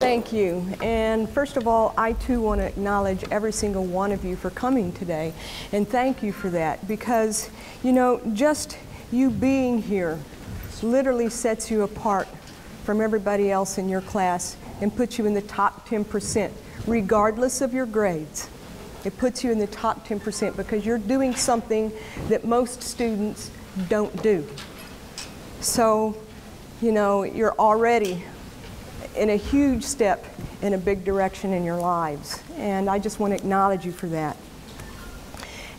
Thank you. And first of all, I too want to acknowledge every single one of you for coming today. And thank you for that, because, you know, just you being here literally sets you apart from everybody else in your class and puts you in the top 10%, regardless of your grades. It puts you in the top 10% because you're doing something that most students don't do. So, you know, you're already in a huge step in a big direction in your lives. And I just want to acknowledge you for that.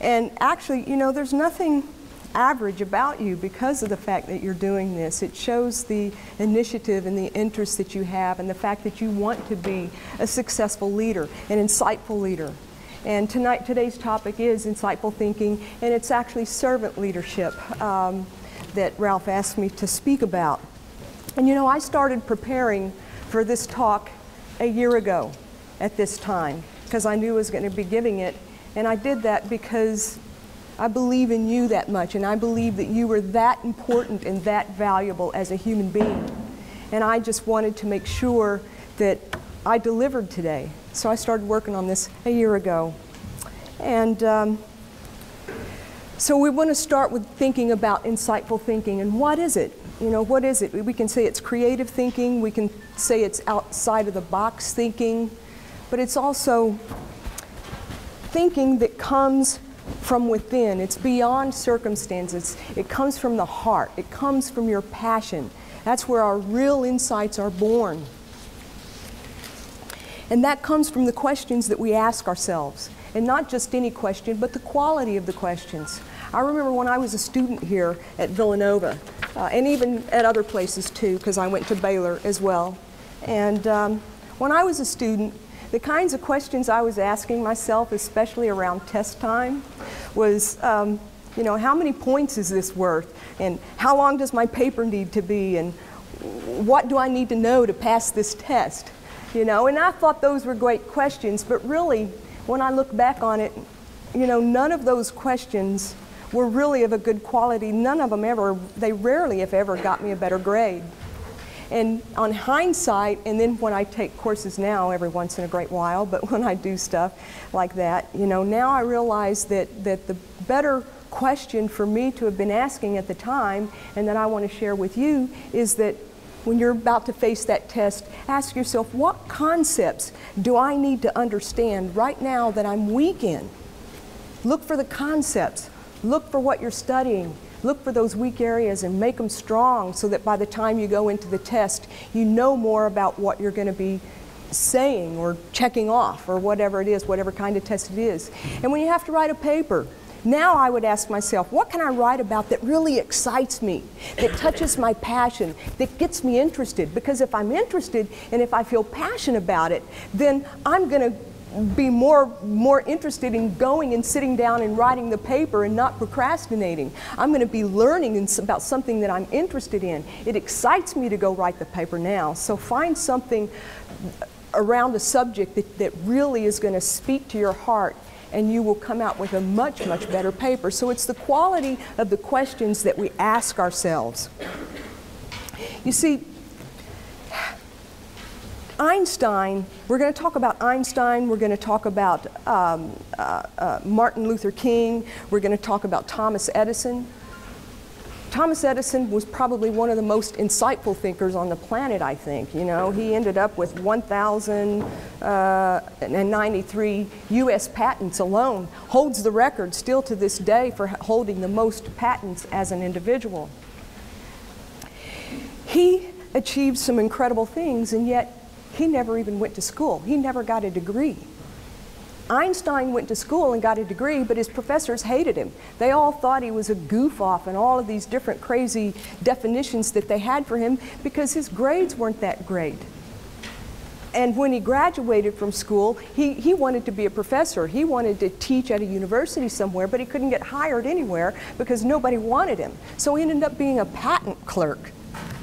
And actually, you know, there's nothing average about you because of the fact that you're doing this. It shows the initiative and the interest that you have and the fact that you want to be a successful leader, an insightful leader. And today's topic is insightful thinking, and it's actually servant leadership that Ralph asked me to speak about. And you know, I started preparing for this talk a year ago at this time because I knew I was going to be giving it, and I did that because I believe in you that much, and I believe that you were that important and that valuable as a human being. And I just wanted to make sure that I delivered today. So I started working on this a year ago. And so we want to start with thinking about insightful thinking. And what is it? You know, what is it? We can say it's creative thinking. We can say it's outside of the box thinking. But it's also thinking that comes from within. It's beyond circumstances. It comes from the heart. It comes from your passion. That's where our real insights are born. And that comes from the questions that we ask ourselves. And not just any question, but the quality of the questions. I remember when I was a student here at Villanova, and even at other places too, because I went to Baylor as well. And when I was a student, the kinds of questions I was asking myself, especially around test time, was, you know, how many points is this worth? And how long does my paper need to be? And what do I need to know to pass this test? You know, and I thought those were great questions, but really, when I look back on it, you know, none of those questions were really of a good quality. None of them ever, they rarely, if ever, got me a better grade. And on hindsight, and then when I take courses now every once in a great while, but when I do stuff like that, you know, now I realize that the better question for me to have been asking at the time, and that I want to share with you, is that when you're about to face that test, ask yourself, what concepts do I need to understand right now that I'm weak in? Look for the concepts. Look for what you're studying. Look for those weak areas and make them strong so that by the time you go into the test, you know more about what you're going to be saying or checking off or whatever it is, whatever kind of test it is. And when you have to write a paper, now I would ask myself, what can I write about that really excites me, that touches my passion, that gets me interested? Because if I'm interested and if I feel passionate about it, then I'm going to be more interested in going and sitting down and writing the paper and not procrastinating. I'm going to be learning about something that I'm interested in. It excites me to go write the paper now. So find something around a subject that really is going to speak to your heart, and you will come out with a much, much better paper. So it's the quality of the questions that we ask ourselves. You see, Einstein, we're going to talk about Einstein, we're going to talk about Martin Luther King, we're going to talk about Thomas Edison. Thomas Edison was probably one of the most insightful thinkers on the planet, I think. You know, he ended up with 1,093 U.S. patents alone, holds the record still to this day for holding the most patents as an individual. He achieved some incredible things, and yet he never even went to school. He never got a degree. Einstein went to school and got a degree, but his professors hated him. They all thought he was a goof-off and all of these different crazy definitions that they had for him because his grades weren't that great. And when he graduated from school, he wanted to be a professor. He wanted to teach at a university somewhere, but he couldn't get hired anywhere because nobody wanted him. So he ended up being a patent clerk,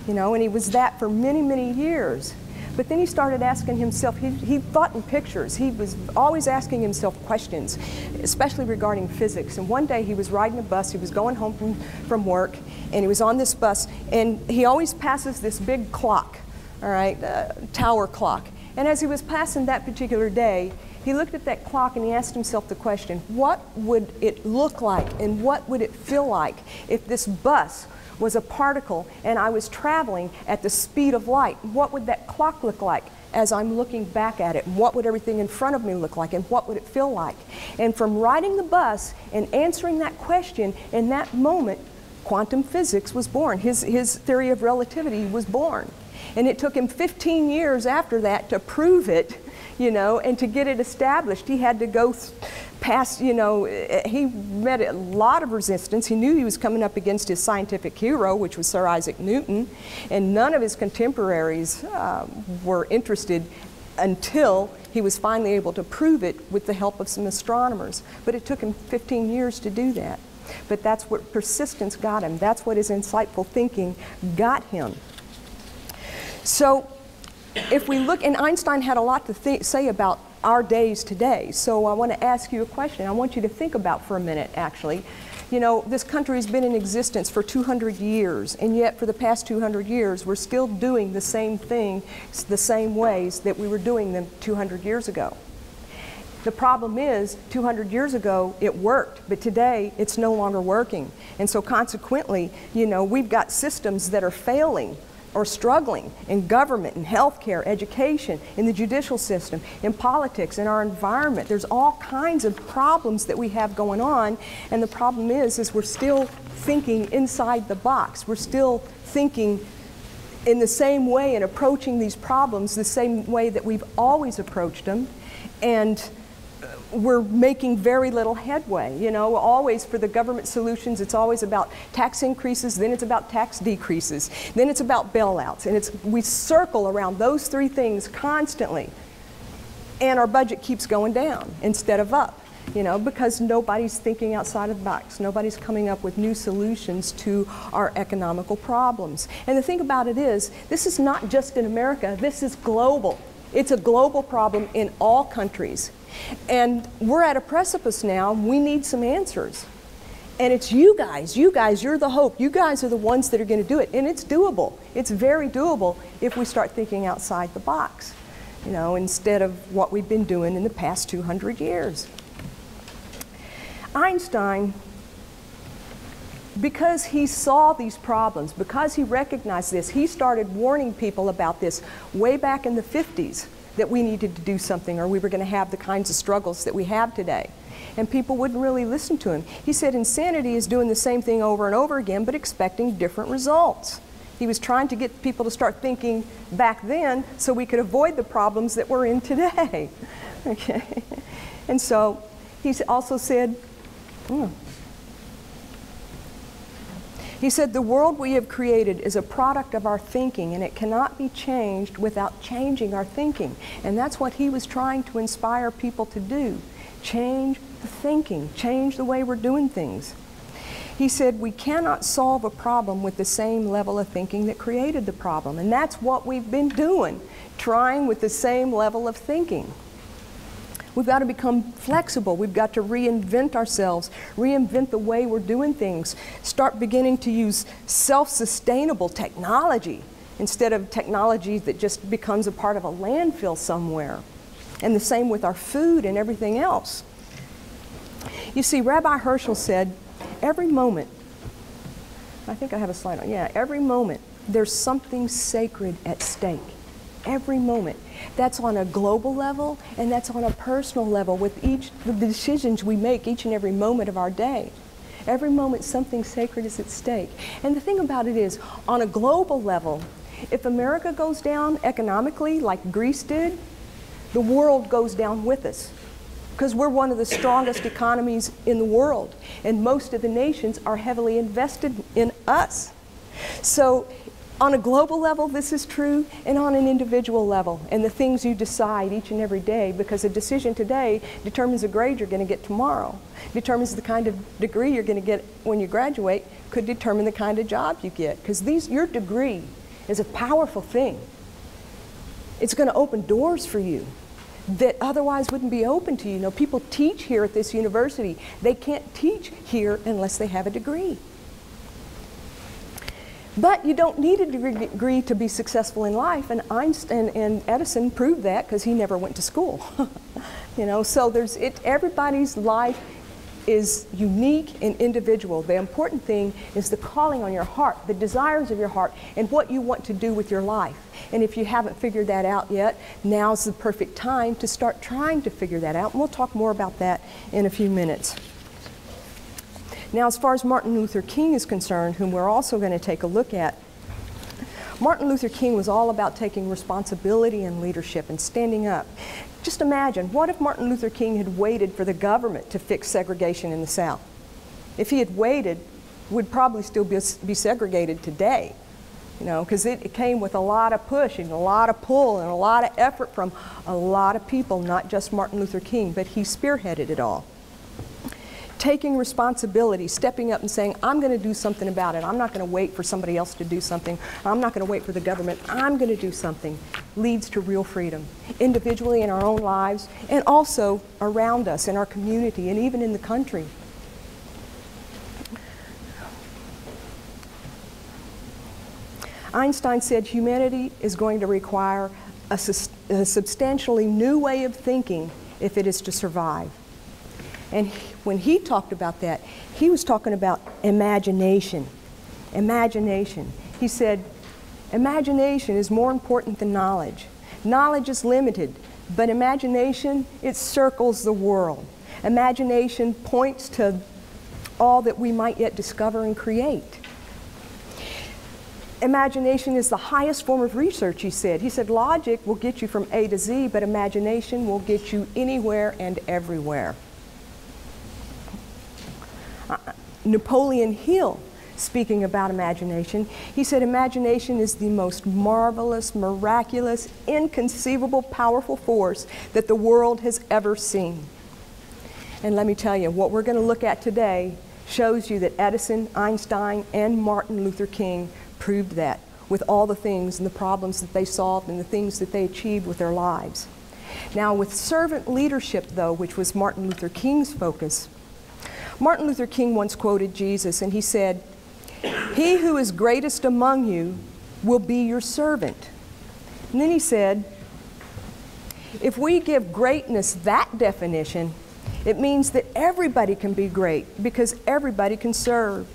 you know, and he was that for many, many years. But then he started asking himself, he thought in pictures. He was always asking himself questions, especially regarding physics. And one day he was riding a bus, he was going home from work, and he was on this bus, and he always passes this big clock, all right, tower clock. And as he was passing that particular day, he looked at that clock and he asked himself the question, what would it look like and what would it feel like if this bus was a particle and I was traveling at the speed of light? What would that clock look like as I'm looking back at it? And what would everything in front of me look like? And what would it feel like? And from riding the bus and answering that question, in that moment, quantum physics was born. His theory of relativity was born. And it took him 15 years after that to prove it, you know, and to get it established. He had to go past, you know, he met a lot of resistance. He knew he was coming up against his scientific hero, which was Sir Isaac Newton, and none of his contemporaries were interested until he was finally able to prove it with the help of some astronomers. But it took him 15 years to do that. But that's what persistence got him. That's what his insightful thinking got him. So if we look, and Einstein had a lot to say about our days today, so I want to ask you a question. I want you to think about for a minute, actually. You know, this country has been in existence for 200 years, and yet for the past 200 years, we're still doing the same thing, the same ways that we were doing them 200 years ago. The problem is, 200 years ago, it worked, but today, it's no longer working. And so consequently, you know, we've got systems that are failing or struggling in government, in healthcare, education, in the judicial system, in politics, in our environment. There's all kinds of problems that we have going on, and the problem is we're still thinking inside the box. We're still thinking in the same way and approaching these problems the same way that we've always approached them, and we're making very little headway. You know, always for the government solutions, it's always about tax increases, then it's about tax decreases, then it's about bailouts, and we circle around those three things constantly, and our budget keeps going down instead of up, you know, because nobody's thinking outside of the box. Nobody's coming up with new solutions to our economical problems. And the thing about it is, this is not just in America, this is global. It's a global problem in all countries. And we're at a precipice now. We need some answers. And it's you guys, you're the hope. You guys are the ones that are going to do it. And it's doable. It's very doable if we start thinking outside the box, you know, instead of what we've been doing in the past 200 years. Einstein, because he saw these problems, because he recognized this, he started warning people about this way back in the 50s. That we needed to do something, or we were going to have the kinds of struggles that we have today. And people wouldn't really listen to him. He said insanity is doing the same thing over and over again, but expecting different results. He was trying to get people to start thinking back then so we could avoid the problems that we're in today. Okay? And so he also said, he said, the world we have created is a product of our thinking, and it cannot be changed without changing our thinking. And that's what he was trying to inspire people to do. Change the thinking, change the way we're doing things. He said, we cannot solve a problem with the same level of thinking that created the problem. And that's what we've been doing, trying with the same level of thinking. We've got to become flexible. We've got to reinvent ourselves, reinvent the way we're doing things, start beginning to use self-sustainable technology instead of technology that just becomes a part of a landfill somewhere. And the same with our food and everything else. You see, Rabbi Herschel said, every moment, I think I have a slide on, yeah, every moment there's something sacred at stake. Every moment. That's on a global level, and that's on a personal level with the decisions we make each and every moment of our day. Every moment something sacred is at stake. And the thing about it is, on a global level, if America goes down economically like Greece did, the world goes down with us. Because we're one of the strongest economies in the world, and most of the nations are heavily invested in us. So on a global level, this is true, and on an individual level, and the things you decide each and every day, because a decision today determines the grade you're going to get tomorrow, determines the kind of degree you're going to get when you graduate, could determine the kind of job you get, because your degree is a powerful thing. It's going to open doors for you that otherwise wouldn't be open to you. You know, people teach here at this university. They can't teach here unless they have a degree. But you don't need a degree to be successful in life, and Einstein and Edison proved that because he never went to school. You know, so everybody's life is unique and individual. The important thing is the calling on your heart, the desires of your heart, and what you want to do with your life. And if you haven't figured that out yet, now's the perfect time to start trying to figure that out. And we'll talk more about that in a few minutes. Now, as far as Martin Luther King is concerned, whom we're also going to take a look at, Martin Luther King was all about taking responsibility and leadership and standing up. Just imagine, what if Martin Luther King had waited for the government to fix segregation in the South? If he had waited, we'd probably still be segregated today, you know, because it came with a lot of push and a lot of pull and a lot of effort from a lot of people, not just Martin Luther King, but he spearheaded it all. Taking responsibility, stepping up and saying, I'm going to do something about it. I'm not going to wait for somebody else to do something. I'm not going to wait for the government. I'm going to do something, leads to real freedom, individually in our own lives, and also around us in our community and even in the country. Einstein said humanity is going to require a substantially new way of thinking if it is to survive. And when he talked about that, he was talking about imagination. Imagination. He said, imagination is more important than knowledge. Knowledge is limited, but imagination, it circles the world. Imagination points to all that we might yet discover and create. Imagination is the highest form of research, he said. He said, logic will get you from A to Z, but imagination will get you anywhere and everywhere. Napoleon Hill, speaking about imagination, he said, imagination is the most marvelous, miraculous, inconceivable, powerful force that the world has ever seen. And let me tell you, what we're going to look at today shows you that Edison, Einstein, and Martin Luther King proved that with all the things and the problems that they solved and the things that they achieved with their lives. Now, with servant leadership, though, which was Martin Luther King's focus, Martin Luther King once quoted Jesus, and he said, "He who is greatest among you will be your servant." And then he said, if we give greatness that definition, it means that everybody can be great because everybody can serve.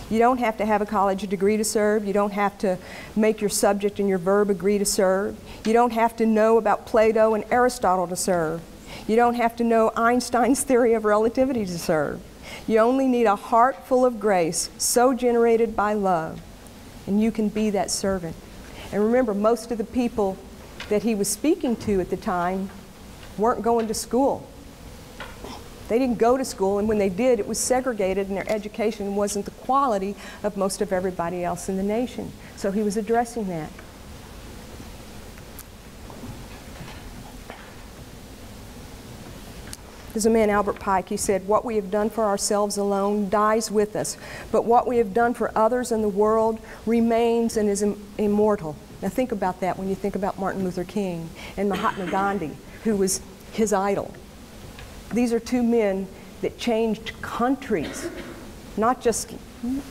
You don't have to have a college degree to serve. You don't have to make your subject and your verb agree to serve. You don't have to know about Plato and Aristotle to serve. You don't have to know Einstein's theory of relativity to serve. You only need a heart full of grace, so generated by love, and you can be that servant. And remember, most of the people that he was speaking to at the time weren't going to school. They didn't go to school, and when they did, it was segregated, and their education wasn't the quality of most of everybody else in the nation. So he was addressing that. There's a man, Albert Pike, he said, what we have done for ourselves alone dies with us, but what we have done for others in the world remains and is immortal. Now think about that when you think about Martin Luther King and Mahatma Gandhi, who was his idol. These are two men that changed countries, not just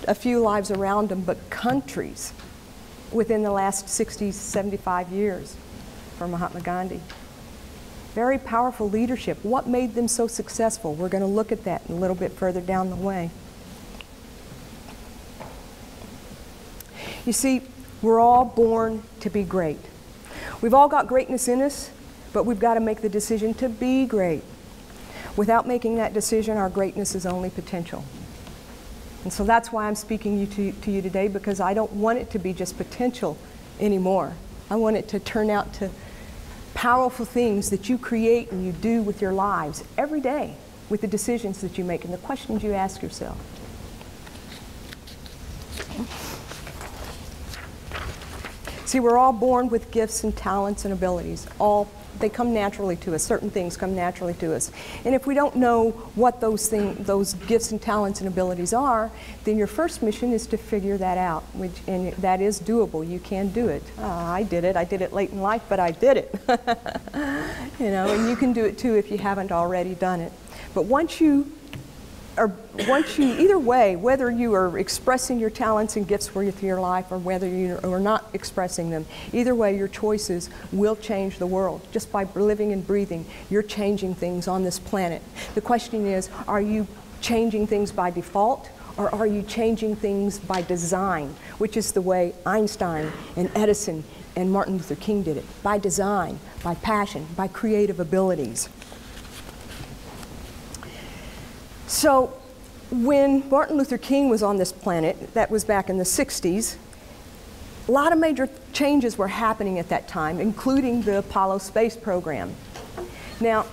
a few lives around them, but countries within the last 60, 75 years for Mahatma Gandhi. Very powerful leadership. What made them so successful? We're going to look at that a little bit further down the way. You see, we're all born to be great. We've all got greatness in us, but we've got to make the decision to be great. Without making that decision, our greatness is only potential. And so that's why I'm speaking to you today, because I don't want it to be just potential anymore. I want it to turn out to powerful things that you create and you do with your lives every day with the decisions that you make and the questions you ask yourself. See, we're all born with gifts and talents and abilities. They come naturally to us. Certain things come naturally to us. And if we don't know what those gifts and talents and abilities are, then your first mission is to figure that out, and that is doable. You can do it. I did it. I did it late in life, but I did it. You know, and you can do it too if you haven't already done it. But once you either way, whether you are expressing your talents and gifts with your life or whether you are not expressing them, either way, your choices will change the world. Just by living and breathing, you're changing things on this planet. The question is, are you changing things by default, or are you changing things by design, which is the way Einstein and Edison and Martin Luther King did it, by design, by passion, by creative abilities. So when Martin Luther King was on this planet, that was back in the 60s, a lot of major changes were happening at that time, including the Apollo space program. Now,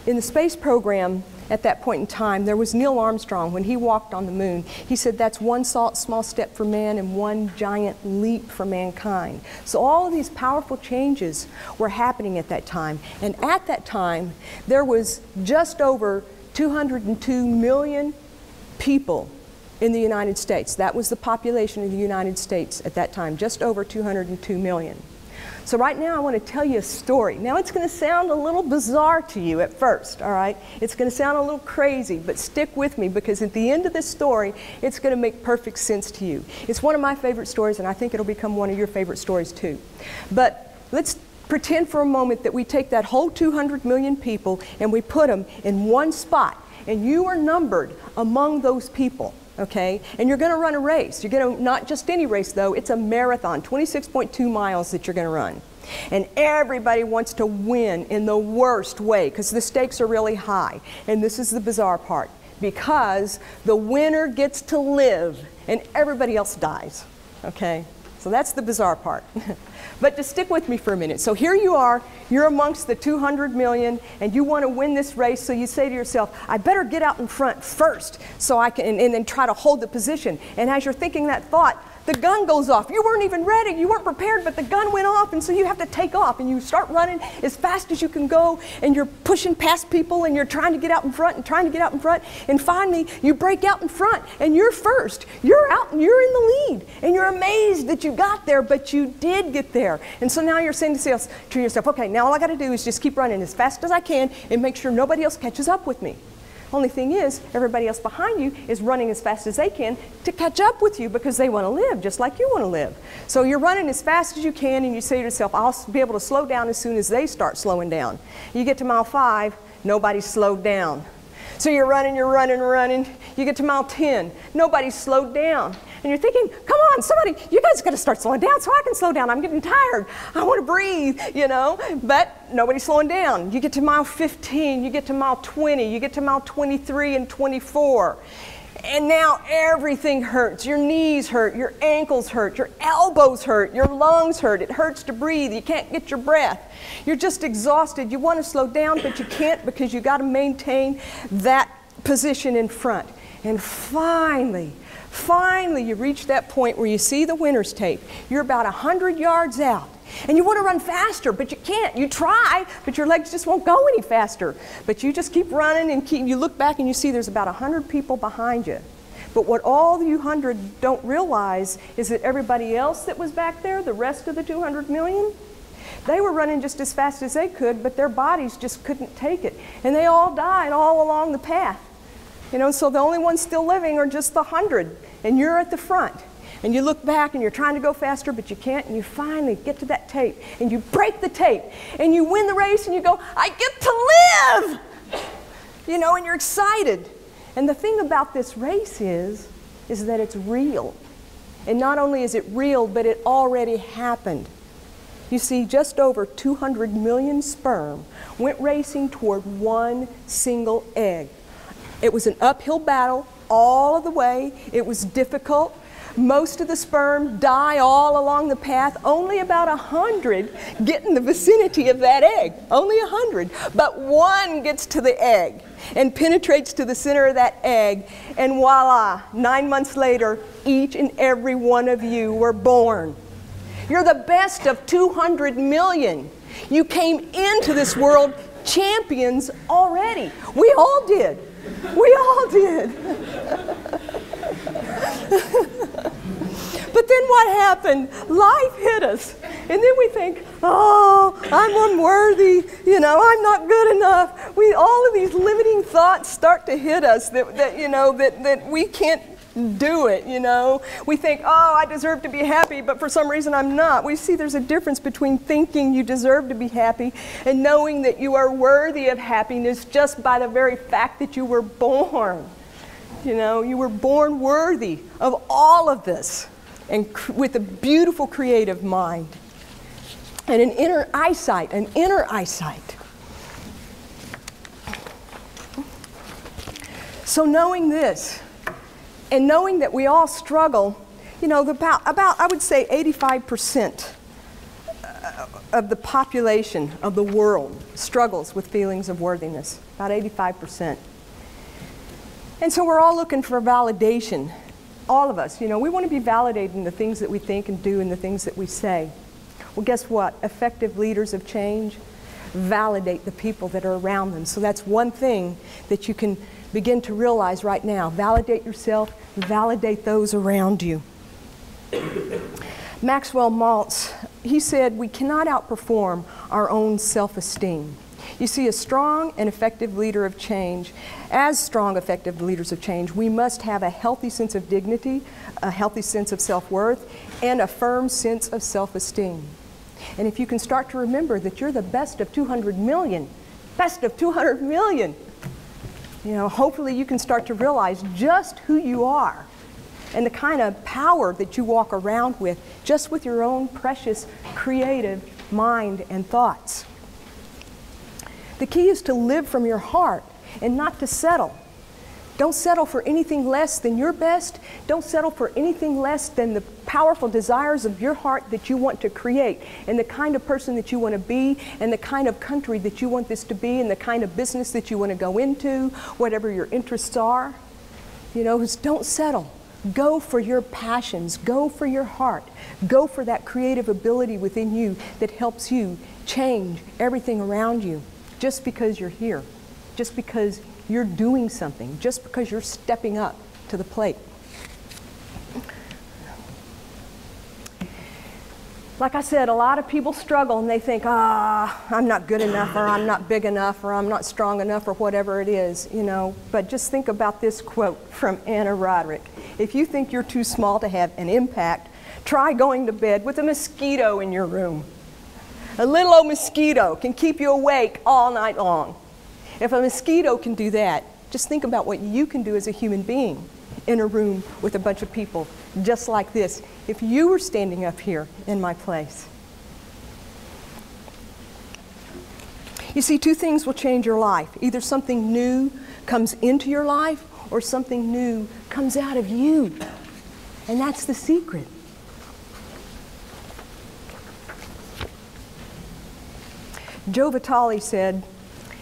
in the space program, at that point in time, there was Neil Armstrong. When he walked on the moon, he said that's one small step for man and one giant leap for mankind. So all of these powerful changes were happening at that time. And at that time, there was just over 202 million people in the United States. That was the population of the United States at that time, just over 202 million. So right now I want to tell you a story. Now it's going to sound a little bizarre to you at first, all right? It's going to sound a little crazy, but stick with me because at the end of this story, it's going to make perfect sense to you. It's one of my favorite stories, and I think it'll become one of your favorite stories too. But let's pretend for a moment that we take that whole 200 million people and we put them in one spot, and you are numbered among those people, okay? And you're going to run a race. You're going to, not just any race though, it's a marathon, 26.2 miles that you're going to run. And everybody wants to win in the worst way because the stakes are really high. And this is the bizarre part, because the winner gets to live and everybody else dies, okay? So that's the bizarre part. But just stick with me for a minute. So here you are, you're amongst the 200 million, and you want to win this race, so you say to yourself, I better get out in front first so I can, and then try to hold the position. And as you're thinking that thought, the gun goes off. You weren't even ready, you weren't prepared, but the gun went off, and so you have to take off, and you start running as fast as you can go, and you're pushing past people, and you're trying to get out in front, and trying to get out in front, and finally you break out in front, and you're first. You're out, and you're in the lead, and you're amazed that you got there, but you did get there. And so now you're saying to yourself, okay, now all I got to do is just keep running as fast as I can and make sure nobody else catches up with me. Only thing is, everybody else behind you is running as fast as they can to catch up with you because they want to live just like you want to live. So you're running as fast as you can, and you say to yourself, I'll be able to slow down as soon as they start slowing down. You get to mile 5, nobody's slowed down. So you're running, running. You get to mile 10, nobody's slowed down. And you're thinking, come on, somebody, you guys got to start slowing down so I can slow down. I'm getting tired. I want to breathe, you know. But nobody's slowing down. You get to mile 15, you get to mile 20, you get to mile 23 and 24. And now everything hurts. Your knees hurt, your ankles hurt, your elbows hurt, your lungs hurt. It hurts to breathe. You can't get your breath. You're just exhausted. You want to slow down, but you can't because you got to maintain that position in front. And finally, you reach that point where you see the winner's tape. You're about 100 yards out. And you want to run faster, but you can't. You try, but your legs just won't go any faster. But you just keep running and you look back and you see there's about 100 people behind you. But what all you 100 don't realize is that everybody else that was back there, the rest of the 200 million, they were running just as fast as they could, but their bodies just couldn't take it. And they all died all along the path. You know, so the only ones still living are just the 100, and you're at the front. And you look back and you're trying to go faster, but you can't, and you finally get to that tape, and you break the tape, and you win the race, and you go, I get to live! You know, and you're excited. And the thing about this race is that it's real. And not only is it real, but it already happened. You see, just over 200 million sperm went racing toward one single egg. It was an uphill battle all of the way. It was difficult. Most of the sperm die all along the path. Only about 100 get in the vicinity of that egg. Only 100. But one gets to the egg and penetrates to the center of that egg. And voila, 9 months later, each and every one of you were born. You're the best of 200 million. You came into this world champions already. We all did. We all did. But then what happened? Life hit us. And then we think, oh, I'm unworthy, you know, I'm not good enough. All of these limiting thoughts start to hit us that we can't do it, you know. We think, oh, I deserve to be happy, but for some reason I'm not. We see there's a difference between thinking you deserve to be happy and knowing that you are worthy of happiness just by the very fact that you were born. You know, you were born worthy of all of this and with a beautiful creative mind and an inner eyesight, So knowing this, and knowing that we all struggle, you know, about I would say 85% of the population of the world struggles with feelings of worthiness, about 85%. And so we're all looking for validation, all of us. You know, we want to be validated in the things that we think and do and the things that we say. Well, guess what? Effective leaders of change validate the people that are around them. So that's one thing that you can begin to realize right now. Validate yourself, validate those around you. Maxwell Maltz, he said, we cannot outperform our own self-esteem. You see, a strong and effective leader of change, as strong, effective leaders of change, we must have a healthy sense of dignity, a healthy sense of self-worth, and a firm sense of self-esteem. And if you can start to remember that you're the best of 200 million, you know, hopefully you can start to realize just who you are and the kind of power that you walk around with, just with your own precious, creative mind and thoughts. The key is to live from your heart and not to settle. Don't settle for anything less than your best. Don't settle for anything less than the powerful desires of your heart that you want to create, and the kind of person that you want to be, and the kind of country that you want this to be, and the kind of business that you want to go into, whatever your interests are. You know, just don't settle. Go for your passions. Go for your heart. Go for that creative ability within you that helps you change everything around you, just because you're here, just because you're doing something, just because you're stepping up to the plate. Like I said, a lot of people struggle and they think, I'm not good enough, or I'm not big enough, or I'm not strong enough, or whatever it is, you know. But just think about this quote from Anna Roderick. If you think you're too small to have an impact, try going to bed with a mosquito in your room. A little old mosquito can keep you awake all night long. If a mosquito can do that, just think about what you can do as a human being in a room with a bunch of people just like this, if you were standing up here in my place. You see, two things will change your life. Either something new comes into your life, or something new comes out of you. And that's the secret. Joe Vitale said,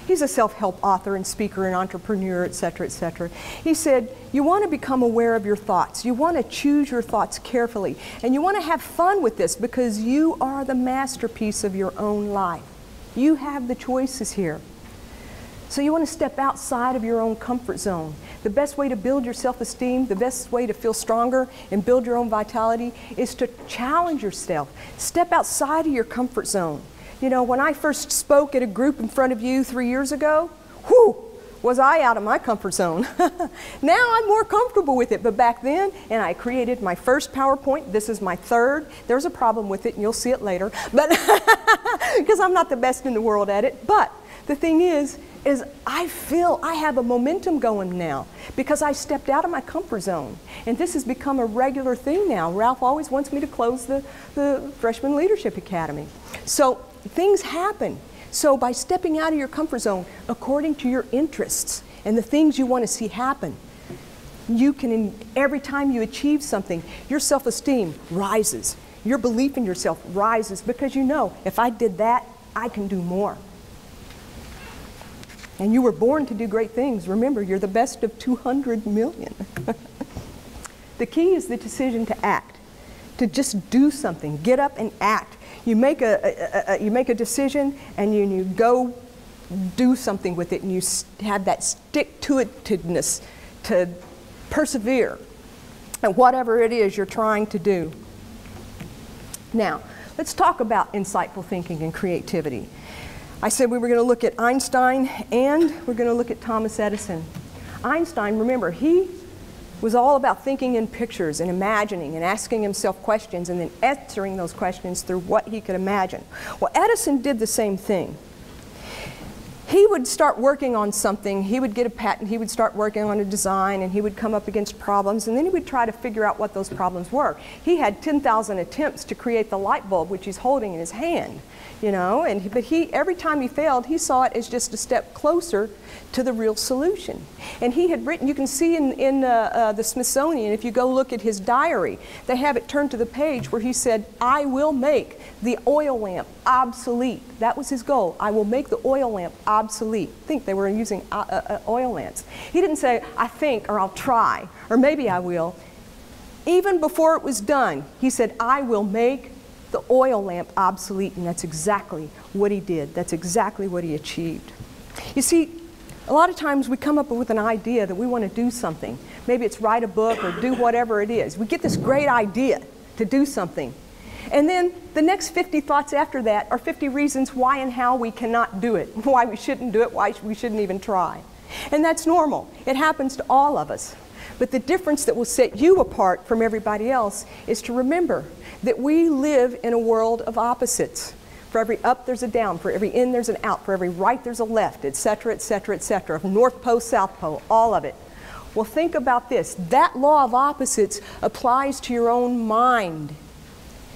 he's a self-help author and speaker and entrepreneur, etc., etc. He said, you want to become aware of your thoughts. You want to choose your thoughts carefully. And you want to have fun with this because you are the masterpiece of your own life. You have the choices here. So you want to step outside of your own comfort zone. The best way to build your self-esteem, the best way to feel stronger and build your own vitality is to challenge yourself. Step outside of your comfort zone. You know, when I first spoke at a group in front of you 3 years ago, whew, was I out of my comfort zone. Now I'm more comfortable with it, but back then, and I created my first PowerPoint, this is my third. There's a problem with it, and you'll see it later, but because I'm not the best in the world at it. But the thing is I feel I have a momentum going now because I stepped out of my comfort zone. And this has become a regular thing now. Ralph always wants me to close the Freshman Leadership Academy. So things happen. So by stepping out of your comfort zone, according to your interests and the things you want to see happen, you can, every time you achieve something, your self-esteem rises. Your belief in yourself rises because you know, if I did that, I can do more. And you were born to do great things. Remember, you're the best of 200 million. The key is the decision to act, to just do something, get up and act. You make a decision and you go do something with it, and you have that stick-to-itiveness to persevere at whatever it is you're trying to do. Now, Let's talk about insightful thinking and creativity. I said we were going to look at Einstein and we're going to look at Thomas Edison. Einstein, remember, he was all about thinking in pictures and imagining and asking himself questions and then answering those questions through what he could imagine. Well, Edison did the same thing. He would start working on something, he would get a patent, he would start working on a design, and he would come up against problems, and then he would try to figure out what those problems were. He had 10,000 attempts to create the light bulb, which he's holding in his hand, you know, but every time he failed, he saw it as just a step closer to the real solution. And he had written, you can see in the Smithsonian, if you go look at his diary, they have it turned to the page where he said, I will make the oil lamp obsolete. That was his goal. I will make the oil lamp obsolete. I think they were using oil lamps. He didn't say, I think, or I'll try, or maybe I will. Even before it was done, he said, I will make the oil lamp obsolete, and that's exactly what he did. That's exactly what he achieved. You see, a lot of times we come up with an idea that we want to do something. Maybe it's write a book or do whatever it is. We get this great idea to do something. And then the next 50 thoughts after that are 50 reasons why and how we cannot do it, why we shouldn't do it, why we shouldn't even try. And that's normal. It happens to all of us. But the difference that will set you apart from everybody else is to remember that we live in a world of opposites. For every up, there's a down. For every in, there's an out. For every right, there's a left, etc., etc., etc. North Pole, South Pole, all of it. Well, think about this. That law of opposites applies to your own mind.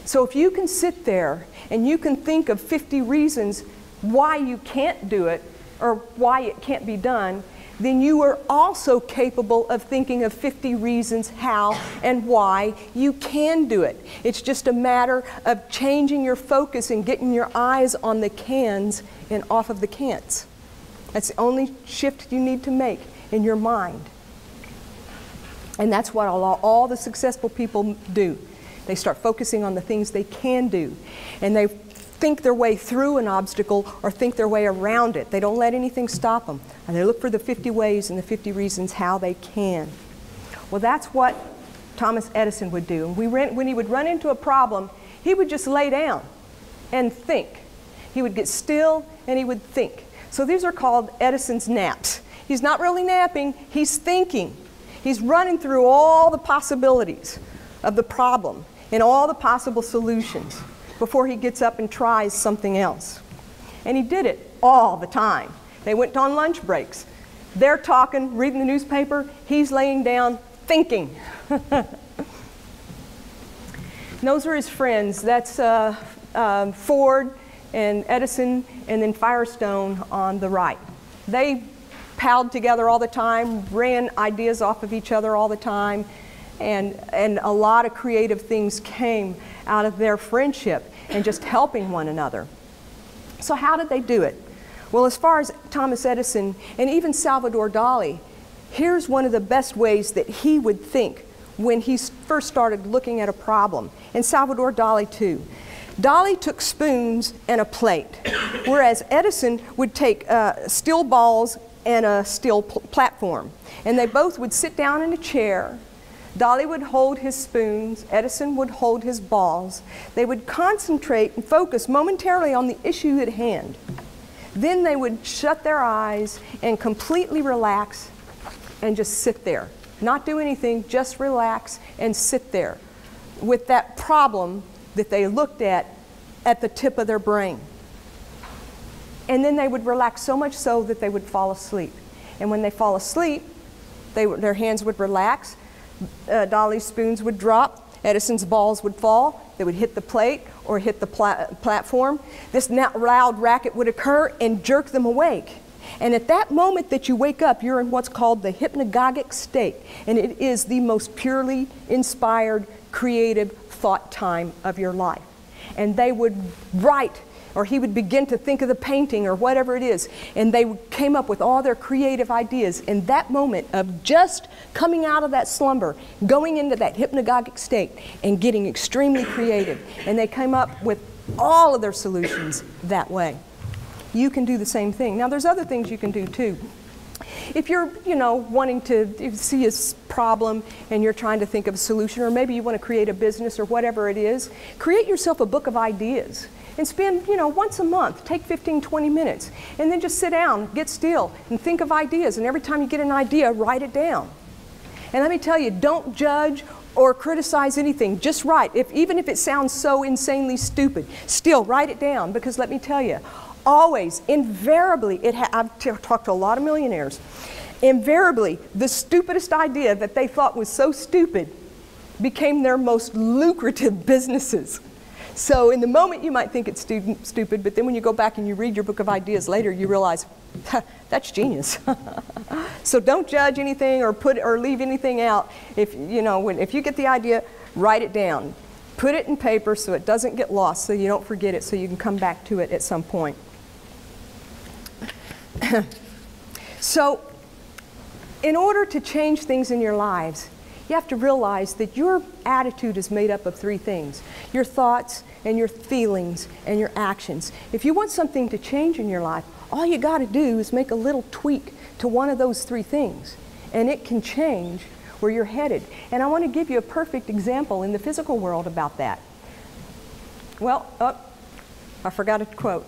So if you can sit there and you can think of 50 reasons why you can't do it or why it can't be done, then you are also capable of thinking of 50 reasons how and why you can do it. It's just a matter of changing your focus and getting your eyes on the cans and off of the can'ts. That's the only shift you need to make in your mind. And that's what all the successful people do. They start focusing on the things they can do. And they think their way through an obstacle or think their way around it. They don't let anything stop them. And they look for the 50 ways and the 50 reasons how they can. Well, that's what Thomas Edison would do. And when he would run into a problem, he would just lay down and think. He would get still and he would think. So these are called Edison's naps. He's not really napping, he's thinking. He's running through all the possibilities of the problem and all the possible solutions before he gets up and tries something else. And he did it all the time. They went on lunch breaks. They're talking, reading the newspaper. He's laying down, thinking. Those are his friends. That's Ford and Edison and then Firestone on the right. They palled together all the time, ran ideas off of each other all the time, and a lot of creative things came out of their friendship and just helping one another. So how did they do it? Well, as far as Thomas Edison and even Salvador Dali, here's one of the best ways that he would think when he first started looking at a problem. And Salvador Dali too. Dali took spoons and a plate, whereas Edison would take steel balls and a steel platform. And they both would sit down in a chair. Dali would hold his spoons, Edison would hold his balls. They would concentrate and focus momentarily on the issue at hand. Then they would shut their eyes and completely relax and just sit there. Not do anything, just relax and sit there with that problem that they looked at the tip of their brain. And then they would relax so much so that they would fall asleep. And when they fall asleep, their hands would relax, Dali's spoons would drop, Edison's balls would fall, they would hit the plate or hit the platform. This loud racket would occur and jerk them awake. And at that moment that you wake up, you're in what's called the hypnagogic state. And it is the most purely inspired, creative thought time of your life. And they would write, or he would begin to think of the painting or whatever it is, and they came up with all their creative ideas in that moment of just coming out of that slumber, going into that hypnagogic state and getting extremely creative. And they came up with all of their solutions that way. You can do the same thing. Now there's other things you can do too. If you're, wanting to see a problem and you're trying to think of a solution, or maybe you want to create a business or whatever it is, create yourself a book of ideas. And spend, once a month, take 15, 20 minutes, and then just sit down, get still, and think of ideas. And every time you get an idea, write it down. And let me tell you, don't judge or criticize anything. Just write. Even if it sounds so insanely stupid, still write it down. Because let me tell you, always, invariably, I've talked to a lot of millionaires, invariably, the stupidest idea that they thought was so stupid became their most lucrative businesses. So in the moment you might think it's stupid, but then when you go back and you read your book of ideas later, you realize, that's genius. So don't judge anything or leave anything out. If you get the idea, write it down. Put it in paper so it doesn't get lost, so you don't forget it, so you can come back to it at some point. So in order to change things in your lives, you have to realize that your attitude is made up of three things: your thoughts and your feelings and your actions. If you want something to change in your life, all you got to do is make a little tweak to one of those three things, and it can change where you're headed. And I want to give you a perfect example in the physical world about that. Well, I forgot a quote.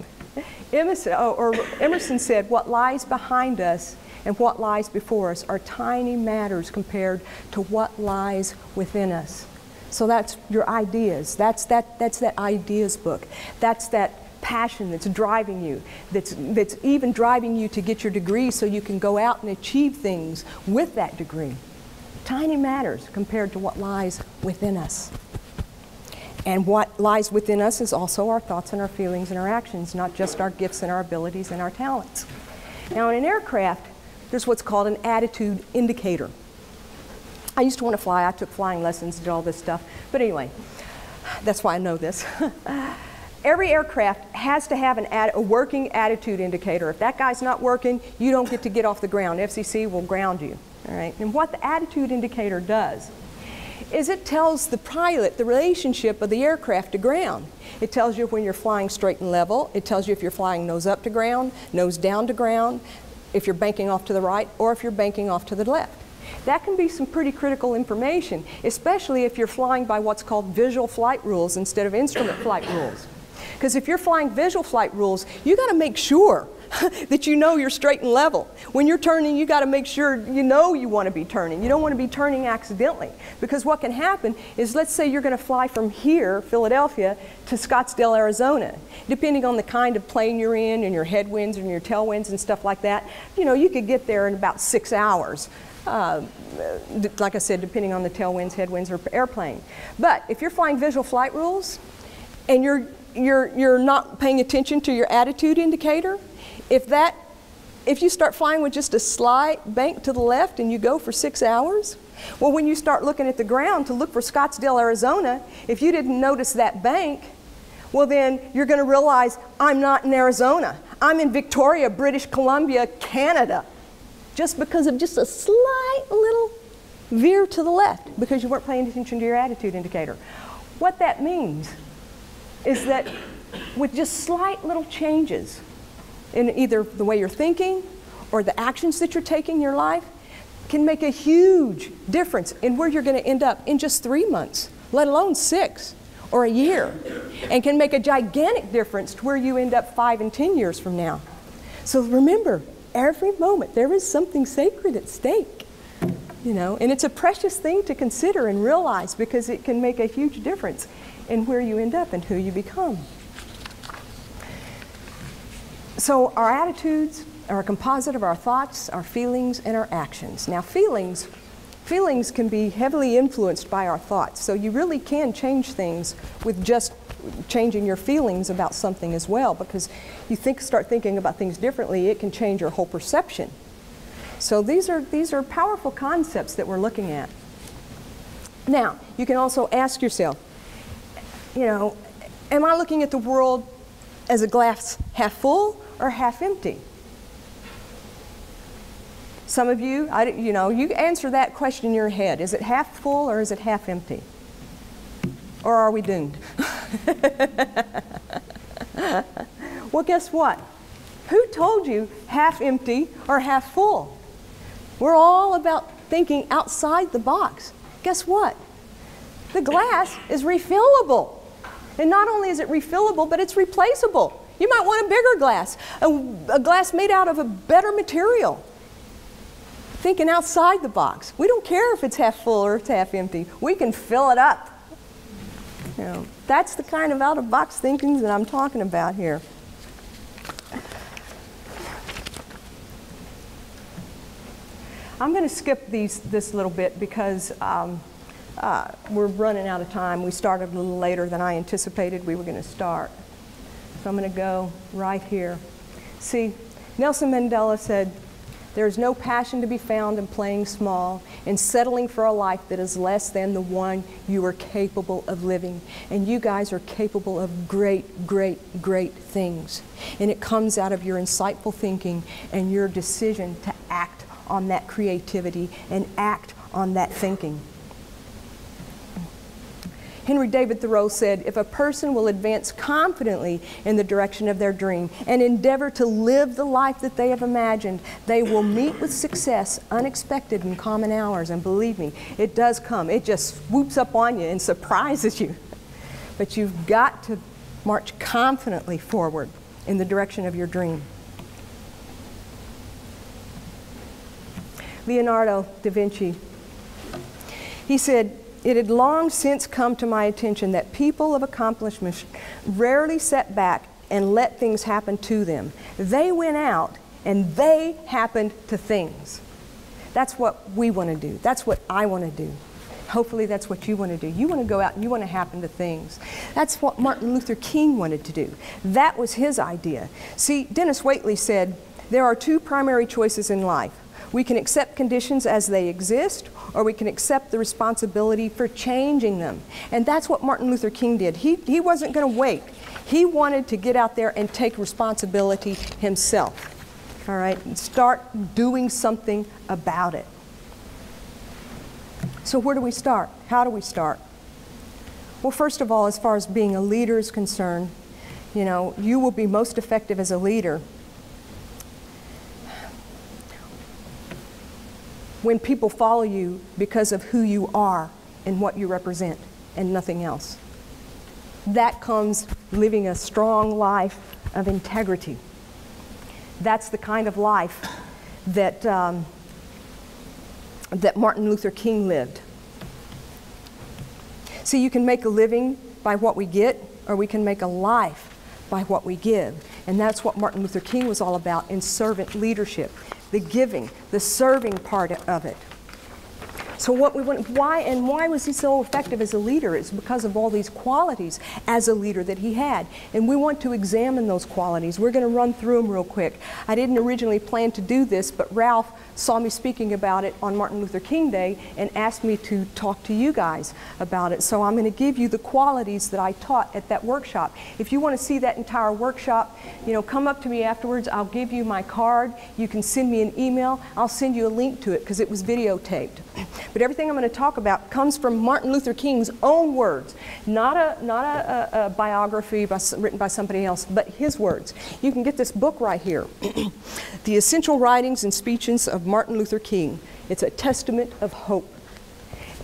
Emerson said, "What lies behind us and what lies before us are tiny matters compared to what lies within us." So that's your ideas. That's that ideas book. That's that passion that's driving you, that's even driving you to get your degree so you can go out and achieve things with that degree. Tiny matters compared to what lies within us. And what lies within us is also our thoughts and our feelings and our actions, not just our gifts and our abilities and our talents. Now in an aircraft, there's what's called an attitude indicator. I used to want to fly. I took flying lessons, did all this stuff. But anyway, that's why I know this. Every aircraft has to have a working attitude indicator. If that guy's not working, you don't get off the ground. FCC will ground you. All right? And what the attitude indicator does is it tells the pilot the relationship of the aircraft to ground. It tells you when you're flying straight and level. It tells you if you're flying nose up to ground, nose down to ground, if you're banking off to the right, or if you're banking off to the left. That can be some pretty critical information, especially if you're flying by what's called visual flight rules instead of instrument flight rules. Because if you're flying visual flight rules, you got to make sure that you know you're straight and level. When you're turning, you got to make sure you know you want to be turning. You don't want to be turning accidentally. Because what can happen is, let's say you're going to fly from here, Philadelphia, to Scottsdale, Arizona. Depending on the kind of plane you're in and your headwinds and your tailwinds and stuff like that, you could get there in about 6 hours. Like I said, depending on the tailwinds, headwinds, or airplane. But if you're flying visual flight rules and you're not paying attention to your attitude indicator, if you start flying with just a slight bank to the left and you go for 6 hours, well, when you start looking at the ground to look for Scottsdale, Arizona, if you didn't notice that bank, well then you're going to realize, I'm not in Arizona. I'm in Victoria, British Columbia, Canada. Just because of just a slight little veer to the left, because you weren't paying attention to your attitude indicator. What that means is that with just slight little changes in either the way you're thinking or the actions that you're taking in your life can make a huge difference in where you're going to end up in just 3 months, let alone 6 or a year, and can make a gigantic difference to where you end up 5 and 10 years from now. So remember, every moment there is something sacred at stake, and it's a precious thing to consider and realize, because it can make a huge difference in where you end up and who you become. So our attitudes are a composite of our thoughts, our feelings, and our actions. Now feelings can be heavily influenced by our thoughts, so you really can change things with just changing your feelings about something as well, because you start thinking about things differently, it can change your whole perception. So these are powerful concepts that we're looking at. Now, you can also ask yourself, am I looking at the world as a glass half full or half empty? Some of you, you answer that question in your head. Is it half full or is it half empty? Or are we doomed? Well, guess what? Who told you half empty or half full? We're all about thinking outside the box. Guess what? The glass is refillable. And not only is it refillable, but it's replaceable. You might want a bigger glass, a glass made out of a better material. Thinking outside the box. We don't care if it's half full or it's half empty. We can fill it up. You know, that's the kind of out-of-box thinking that I'm talking about here. I'm going to skip this little bit because we're running out of time. We started a little later than I anticipated we were going to start. So I'm going to go right here. See, Nelson Mandela said, "There is no passion to be found in playing small, in settling for a life that is less than the one you are capable of living." And you guys are capable of great, great, great things. And it comes out of your insightful thinking and your decision to act on that creativity and act on that thinking. Henry David Thoreau said, "If a person will advance confidently in the direction of their dream and endeavor to live the life that they have imagined, they will meet with success unexpected in common hours." And believe me, it does come. It just swoops up on you and surprises you. But you've got to march confidently forward in the direction of your dream. Leonardo da Vinci, he said, "It had long since come to my attention that people of accomplishment rarely sat back and let things happen to them. They went out and they happened to things." That's what we want to do. That's what I want to do. Hopefully that's what you want to do. You want to go out and you want to happen to things. That's what Martin Luther King wanted to do. That was his idea. See, Dennis Waitley said, "There are two primary choices in life. We can accept conditions as they exist, or we can accept the responsibility for changing them." And that's what Martin Luther King did. He wasn't going to wait. He wanted to get out there and take responsibility himself. All right? And start doing something about it. So where do we start? How do we start? Well, first of all, as far as being a leader is concerned, you know, you will be most effective as a leader when people follow you because of who you are and what you represent and nothing else. That comes living a strong life of integrity. That's the kind of life that, that Martin Luther King lived. See, you can make a living by what we get, or we can make a life by what we give. And that's what Martin Luther King was all about in servant leadership. The giving, the serving part of it. So what we want, why was he so effective as a leader? It's because of all these qualities as a leader that he had. And we want to examine those qualities. We're going to run through them real quick. I didn't originally plan to do this, but Ralph saw me speaking about it on Martin Luther King Day and asked me to talk to you guys about it. So I'm going to give you the qualities that I taught at that workshop. If you want to see that entire workshop, you know, come up to me afterwards. I'll give you my card. You can send me an email. I'll send you a link to it because it was videotaped. But everything I'm going to talk about comes from Martin Luther King's own words, not a biography written by somebody else, but his words. You can get this book right here, The Essential Writings and Speeches of Martin Luther King. It's a testament of hope.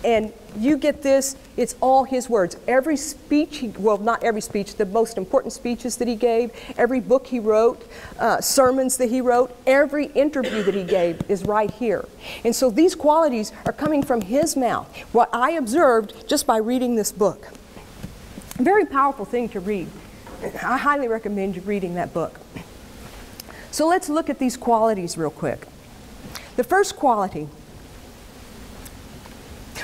And you get this, it's all his words. Every speech, well, not every speech, the most important speeches that he gave, every book he wrote, sermons that he wrote, every interview that he gave is right here. And so these qualities are coming from his mouth, what I observed just by reading this book. A very powerful thing to read. I highly recommend you reading that book. So let's look at these qualities real quick. The first quality.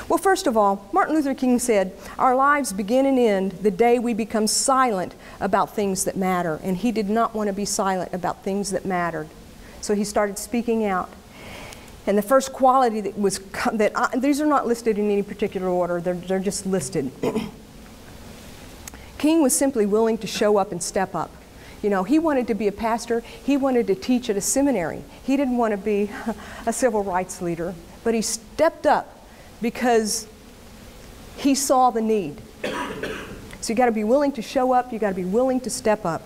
Well, first of all, Martin Luther King said, "Our lives begin and end the day we become silent about things that matter." And he did not want to be silent about things that mattered. So he started speaking out. And the first quality that was, these are not listed in any particular order, they're just listed. King was simply willing to show up and step up. You know, he wanted to be a pastor. He wanted to teach at a seminary. He didn't want to be a civil rights leader, but he stepped up because he saw the need. So you got to be willing to show up. You got to be willing to step up.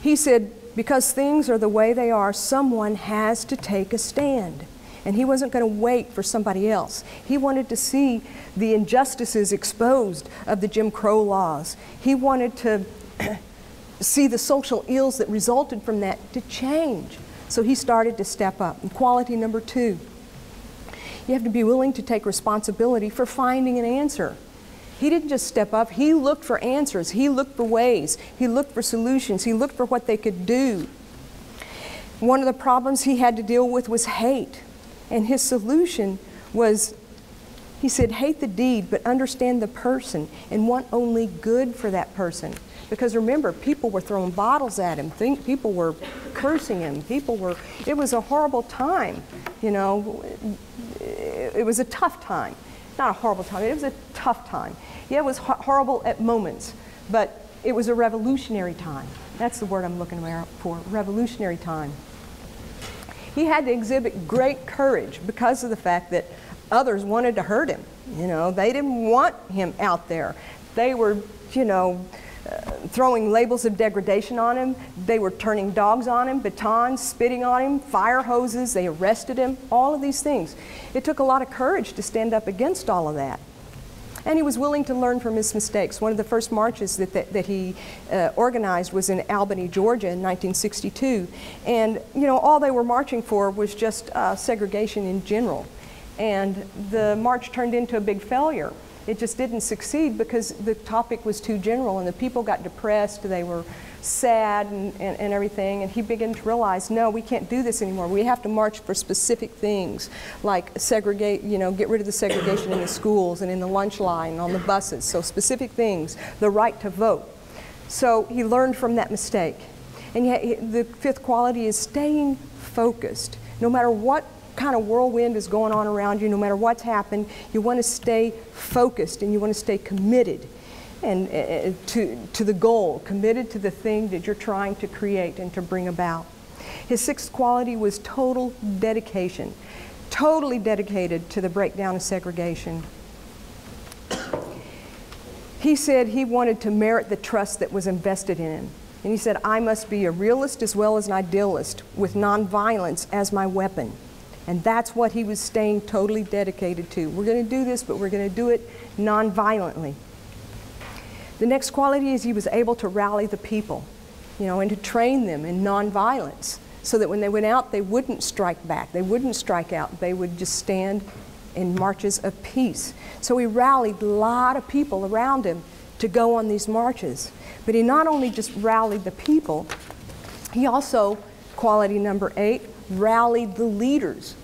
He said, Because things are the way they are, someone has to take a stand. And he wasn't going to wait for somebody else. He wanted to see the injustices exposed of the Jim Crow laws. He wanted to see the social ills that resulted from that to change. So he started to step up. And quality number 2, you have to be willing to take responsibility for finding an answer. He didn't just step up, he looked for answers, he looked for ways, he looked for solutions, he looked for what they could do. One of the problems he had to deal with was hate. And his solution was, he said, hate the deed, but understand the person and want only good for that person. Because remember, people were throwing bottles at him, people were cursing him, it was a horrible time, you know. It was a tough time. Not a horrible time, it was a tough time. Yeah, it was horrible at moments, but it was a revolutionary time. That's the word I'm looking for, revolutionary time. He had to exhibit great courage because of the fact that others wanted to hurt him. You know, they didn't want him out there. They were, you know, throwing labels of degradation on him. They were turning dogs on him, batons, spitting on him, fire hoses. They arrested him, all of these things. It took a lot of courage to stand up against all of that. And he was willing to learn from his mistakes. One of the first marches that he organized was in Albany, Georgia in 1962. And, you know, all they were marching for was just segregation in general. And the march turned into a big failure. It just didn't succeed because the topic was too general and the people got depressed, they were sad and everything, and he began to realize, no, we can't do this anymore. We have to march for specific things, like segregate, you know, get rid of the segregation in the schools and in the lunch line, on the buses, so specific things, the right to vote. So he learned from that mistake. And yet the 5th quality is staying focused. No matter what kind of whirlwind is going on around you, no matter what's happened, you want to stay focused and you want to stay committed and to the goal, committed to the thing that you're trying to create and to bring about. His 6th quality was total dedication, totally dedicated to the breakdown of segregation. He said he wanted to merit the trust that was invested in him. And he said, I must be a realist as well as an idealist with nonviolence as my weapon. And that's what he was staying totally dedicated to. We're going to do this, but we're going to do it nonviolently. The next quality is he was able to rally the people, you know, and to train them in nonviolence so that when they went out, they wouldn't strike back, they wouldn't strike out, they would just stand in marches of peace. So he rallied a lot of people around him to go on these marches. But he not only just rallied the people, he also, quality number 8, rallied the leaders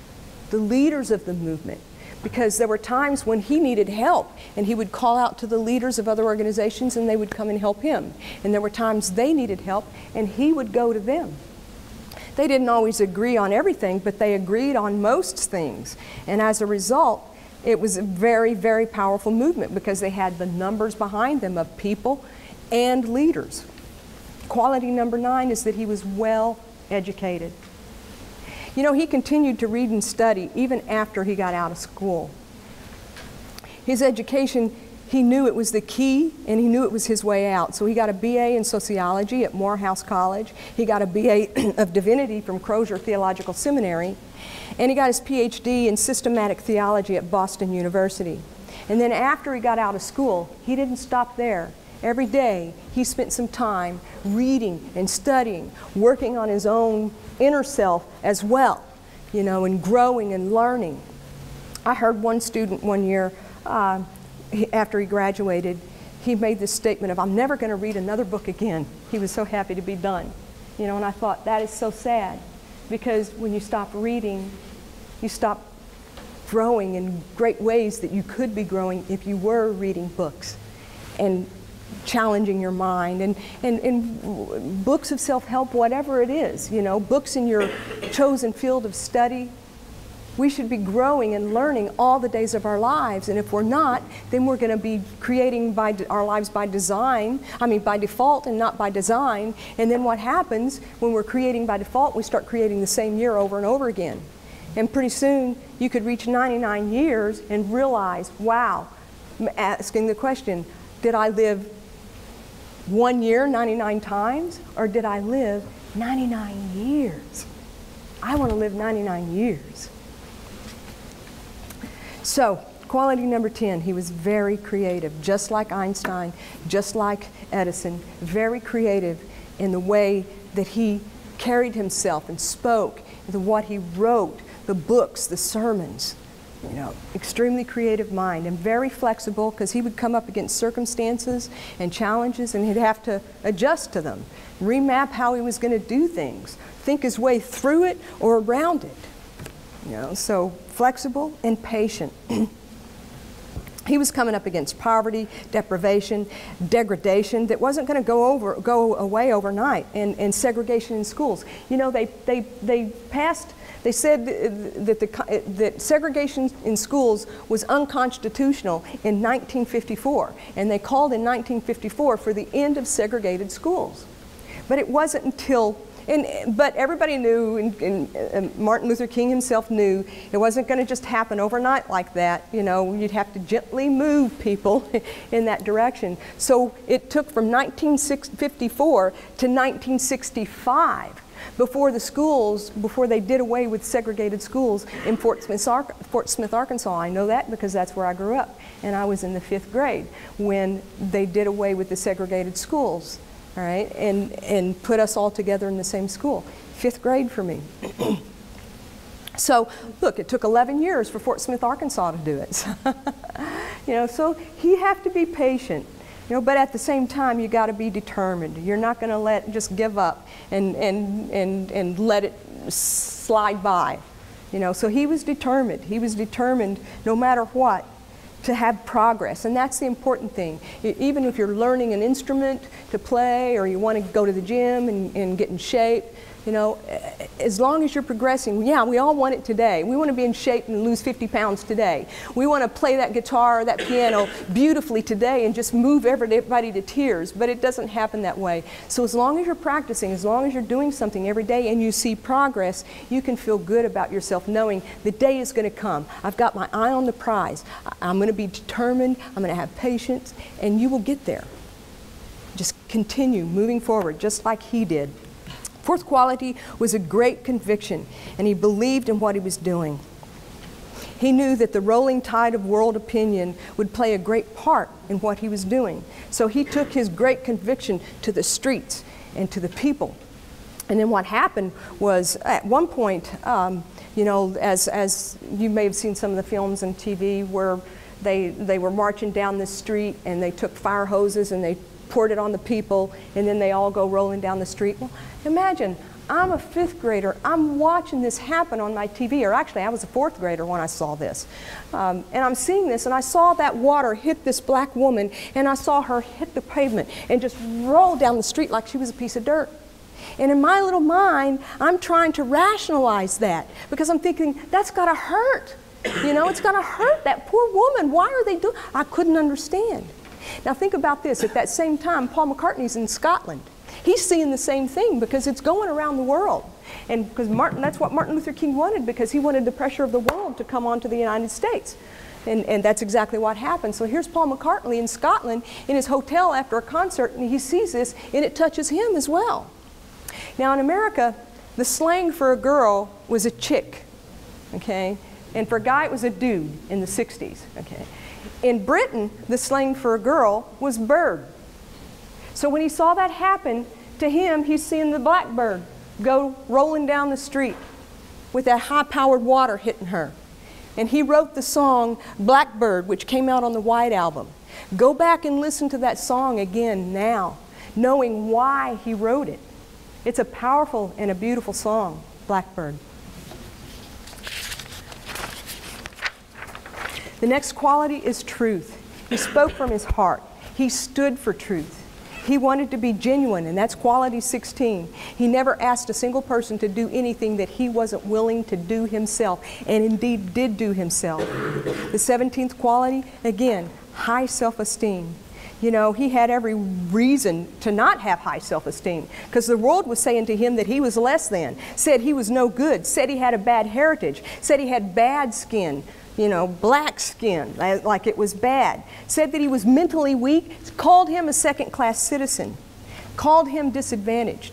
of the movement. Because there were times when he needed help and he would call out to the leaders of other organizations and they would come and help him. And there were times they needed help and he would go to them. They didn't always agree on everything, but they agreed on most things. And as a result, it was a very, very powerful movement because they had the numbers behind them of people and leaders. Quality number 9 is that he was well educated. You know, he continued to read and study even after he got out of school. His education, he knew it was the key and he knew it was his way out. So he got a BA in sociology at Morehouse College. He got a BA of divinity from Crozer Theological Seminary. And he got his PhD in systematic theology at Boston University. And then after he got out of school, he didn't stop there. Every day, he spent some time reading and studying, working on his own inner self as well, you know, and growing and learning. I heard one student one year, after he graduated, he made this statement of, I'm never going to read another book again. He was so happy to be done. You know, and I thought, that is so sad, because when you stop reading, you stop growing in great ways that you could be growing if you were reading books and challenging your mind, and books of self-help, whatever it is, you know, books in your chosen field of study. We should be growing and learning all the days of our lives, and if we're not, then we're going to be creating our lives by design, by default and not by design. And then what happens when we're creating by default, we start creating the same year over and over again. And pretty soon you could reach 99 years and realize, wow, asking the question, did I live 1 year 99 times, or did I live 99 years. I want to live 99 years. So, quality number 10, he was very creative, just like Einstein, just like Edison, very creative in the way that he carried himself and spoke, what he wrote, the books, the sermons. You know, extremely creative mind, and very flexible, because he would come up against circumstances and challenges and he'd have to adjust to them, remap how he was going to do things, think his way through it or around it. You know, so flexible and patient. He was coming up against poverty, deprivation, degradation that wasn't going to go away overnight, and segregation in schools. You know, they said that segregation in schools was unconstitutional in 1954, and they called in 1954 for the end of segregated schools. But it wasn't until, but everybody knew, and Martin Luther King himself knew, it wasn't going to just happen overnight like that. You know, you'd have to gently move people in that direction. So it took from 1954 to 1965 before the schools, before they did away with segregated schools in Fort Smith, Arkansas. I know that because that's where I grew up, and I was in the 5th grade when they did away with the segregated schools, all right, and put us all together in the same school. 5th grade for me. So, look, it took 11 years for Fort Smith, Arkansas to do it. You know, so you have to be patient. You know, but at the same time, you got to be determined. You're not going to just give up and let it slide by. You know, so he was determined. He was determined, no matter what, to have progress, and that's the important thing. Even if you're learning an instrument to play, or you want to go to the gym and get in shape, you know, as long as you're progressing, yeah, we all want it today. We want to be in shape and lose 50 pounds today. We want to play that guitar or that piano beautifully today and just move everybody to tears, but it doesn't happen that way. So as long as you're practicing, as long as you're doing something every day and you see progress, you can feel good about yourself knowing the day is going to come. I've got my eye on the prize. I'm going to be determined, I'm going to have patience, and you will get there. Just continue moving forward just like he did. Fourth quality was a great conviction, and he believed in what he was doing. He knew that the rolling tide of world opinion would play a great part in what he was doing. So he took his great conviction to the streets and to the people. And then what happened was, at one point, you know, as you may have seen some of the films on TV where they were marching down the street and they took fire hoses and they poured it on the people, and then they all go rolling down the street. Well, imagine, I'm a 5th grader, I'm watching this happen on my TV, or actually I was a 4th grader when I saw this. And I'm seeing this, and I saw that water hit this black woman, and I saw her hit the pavement and just roll down the street like she was a piece of dirt. And in my little mind, I'm trying to rationalize that, because I'm thinking, that's gotta hurt. You know, it's gotta hurt that poor woman. Why are they doing? I couldn't understand. Now think about this, at that same time, Paul McCartney's in Scotland. He's seeing the same thing because it's going around the world. And because that's what Martin Luther King wanted, because he wanted the pressure of the world to come onto the United States. And that's exactly what happened. So here's Paul McCartney in Scotland in his hotel after a concert, and he sees this, and it touches him as well. Now in America, the slang for a girl was a chick, okay? And for a guy, it was a dude in the 60s, okay? In Britain, the slang for a girl was bird. So when he saw that happen to him, he's seeing the blackbird go rolling down the street with that high-powered water hitting her. And he wrote the song Blackbird, which came out on the White Album. Go back and listen to that song again now, knowing why he wrote it. It's a powerful and a beautiful song, Blackbird. The next quality is truth. He spoke from his heart. He stood for truth. He wanted to be genuine, and that's quality 16. He never asked a single person to do anything that he wasn't willing to do himself, and indeed did do himself. The 17th quality, again, high self-esteem. You know, he had every reason to not have high self-esteem, because the world was saying to him that he was less than, said he was no good, said he had a bad heritage, said he had bad skin, you know, black skin, like it was bad, said that he was mentally weak, called him a second-class citizen, called him disadvantaged.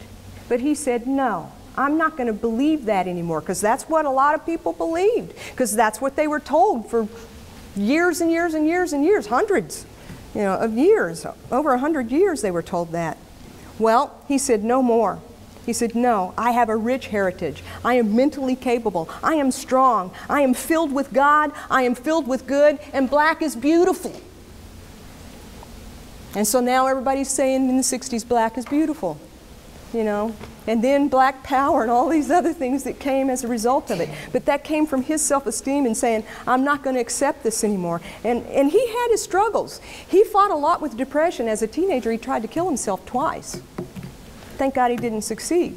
But he said, no, I'm not going to believe that anymore, because that's what a lot of people believed, because that's what they were told for years and years and years and years, hundreds, of years. Over 100 years they were told that. Well, he said, no more. He said, no, I have a rich heritage. I am mentally capable. I am strong. I am filled with God. I am filled with good, and black is beautiful. And so now everybody's saying in the 60s, black is beautiful, and then black power and all these other things that came as a result of it. But that came from his self-esteem and saying, I'm not going to accept this anymore. And he had his struggles. He fought a lot with depression. As a teenager, he tried to kill himself twice. Thank God he didn't succeed.